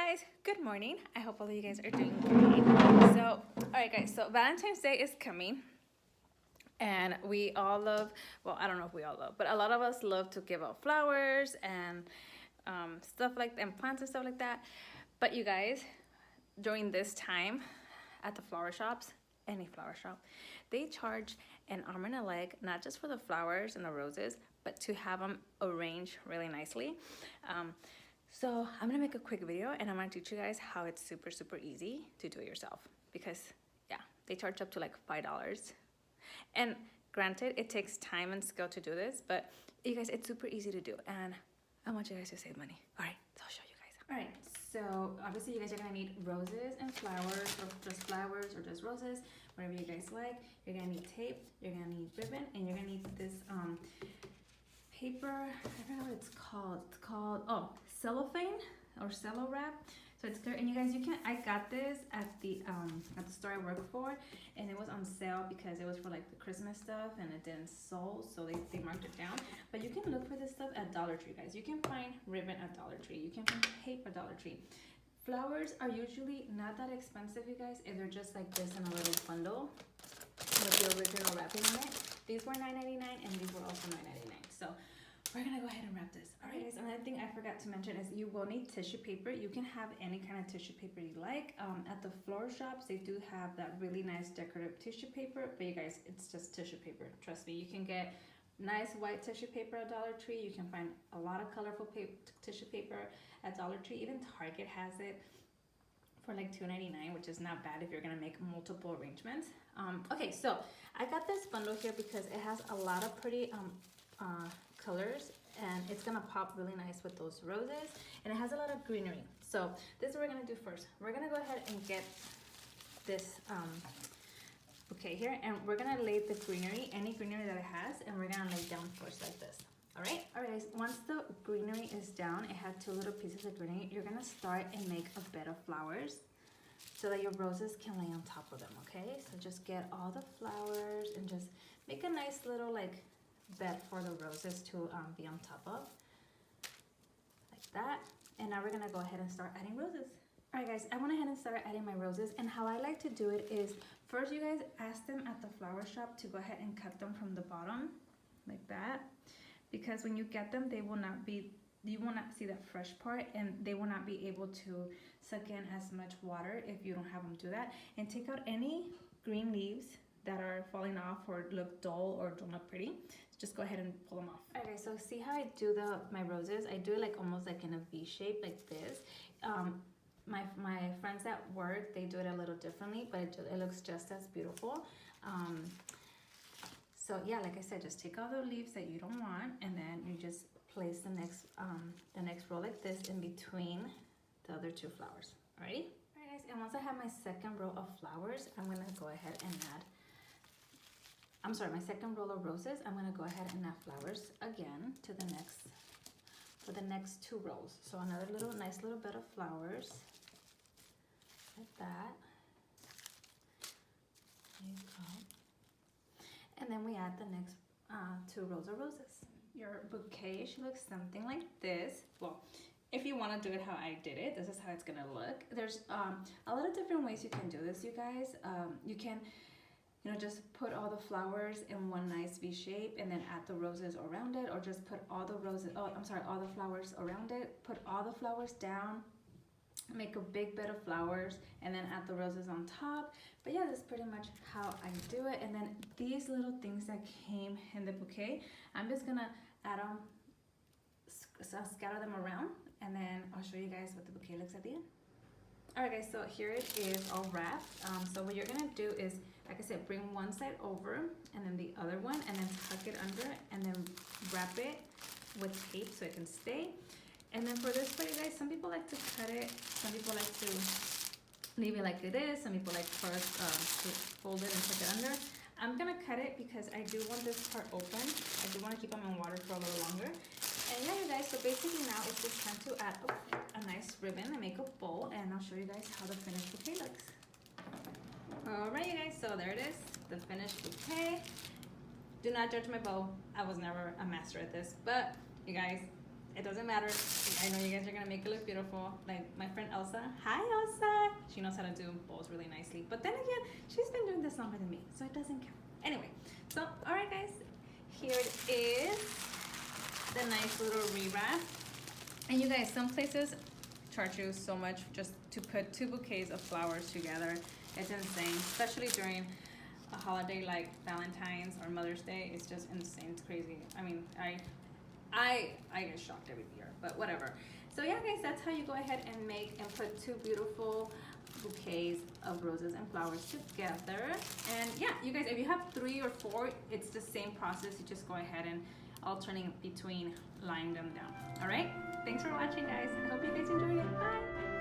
guys, good morning. I hope all of you guys are doing great. So, all right guys, so Valentine's Day is coming and we all love, well, I don't know if we all love, but a lot of us love to give out flowers and stuff like, and plants and stuff like that. But you guys, during this time at the flower shops, any flower shop, they charge an arm and a leg, not just for the flowers and the roses, but to have them arranged really nicely. So I'm gonna make a quick video and I'm gonna teach you guys how it's super easy to do it yourself, because yeah, they charge up to like $5. And granted, it takes time and skill to do this, but you guys, it's super easy to do and I want you guys to save money. All right, so I'll show you guys. All right, so obviously you guys are gonna need roses and flowers, or just roses, whatever you guys like. You're gonna need tape, you're gonna need ribbon, and you're gonna need this paper, I don't know what it's called. It's called, oh, cellophane or cello wrap. So it's clear, and you guys, you can, I got this at the store I work for, and it was on sale because it was for like the Christmas stuff and it didn't sold, so they marked it down. But you can look for this stuff at Dollar Tree, guys. You can find ribbon at Dollar Tree, you can find tape at Dollar Tree. Flowers are usually not that expensive, you guys, if they're just like this in a little bundle with the original wrapping on it. These were $9.99 and these were also $9.99. So we're gonna go ahead and wrap this. All right, guys, another thing I forgot to mention is you will need tissue paper. You can have any kind of tissue paper you like. At the floral shops, they do have that really nice decorative tissue paper, but you guys, it's just tissue paper. Trust me, you can get nice white tissue paper at Dollar Tree. You can find a lot of colorful tissue paper at Dollar Tree. Even Target has it for like $2.99, which is not bad if you're gonna make multiple arrangements. Okay, so I got this bundle here because it has a lot of pretty colors and it's gonna pop really nice with those roses, and it has a lot of greenery. So this is what we're gonna do first. We're gonna go ahead and get this bouquet here, and we're gonna lay the greenery, any greenery that it has, and we're gonna lay down first like this. All right guys, once the greenery is down, it had two little pieces of greenery, you're gonna start and make a bed of flowers so that your roses can lay on top of them. Okay, so just get all the flowers and just make a nice little like bed for the roses to be on top of, like that. And now we're gonna go ahead and start adding roses. All right guys, I went ahead and started adding my roses, and how I like to do it is first you guys ask them at the flower shop to go ahead and cut them from the bottom like that, because when you get them, they will not be, you will not see that fresh part, and they will not be able to suck in as much water if you don't have them do that. And take out any green leaves that are falling off or look dull or don't look pretty. Just go ahead and pull them off. Okay, so see how I do my roses? I do it like almost like in a V shape like this. My friends at work, they do it a little differently, but it looks just as beautiful. So yeah, like I said, just take all the leaves that you don't want, and then you just place the next row like this in between the other two flowers. Alrighty? Alright guys, and once I have my second row of flowers, I'm gonna go ahead and add, my second row of roses, I'm gonna go ahead and add flowers again to the next two rows. So another nice little bed of flowers, like that. There you go. And then we add the next two rows of roses. Your bouquet should look something like this. Well, if you want to do it how I did it, this is how it's gonna look. There's a lot of different ways you can do this, you guys. You can, just put all the flowers in one nice V shape and then add the roses around it, or just put all the flowers around it, put all the flowers down, make a big bed of flowers, and then add the roses on top. But yeah, that's pretty much how I do it. And then these little things that came in the bouquet, I'm just gonna add them, scatter them around, and then I'll show you guys what the bouquet looks at the end. Alright guys, so here it is all wrapped. So what you're gonna do is, like I said, bring one side over and then the other one, and then tuck it under, and then wrap it with tape so it can stay. And then for this part, you guys, some people like to cut it, some people like to leave it like it is, some people like first to fold it and tuck it under. I'm gonna cut it because I do want this part open. I do want to keep them in water for a little longer. And yeah, you guys, so basically now it's just time to add a nice ribbon and make a bow, and I'll show you guys how the finished bouquet looks. Alright, you guys, so there it is, the finished bouquet. Do not judge my bow. I was never a master at this, but you guys, It doesn't matter. I know you guys are gonna make it look beautiful. Like my friend Elsa. Hi Elsa. She knows how to do bows really nicely. But then again, she's been doing this longer than me, so it doesn't count. Anyway, so all right guys, here it is. The nice little rewrap. And you guys, some places charge you so much just to put 2 bouquets of flowers together. It's insane, especially during a holiday like Valentine's or Mother's Day. It's just insane. It's crazy. I mean, I get shocked every year, but whatever. So yeah, guys, that's how you go ahead and make and put 2 beautiful bouquets of roses and flowers together. And yeah, you guys, if you have 3 or 4, it's the same process. You just go ahead and alternating between lying them down. All right, thanks for watching, guys. I hope you guys enjoyed it. Bye.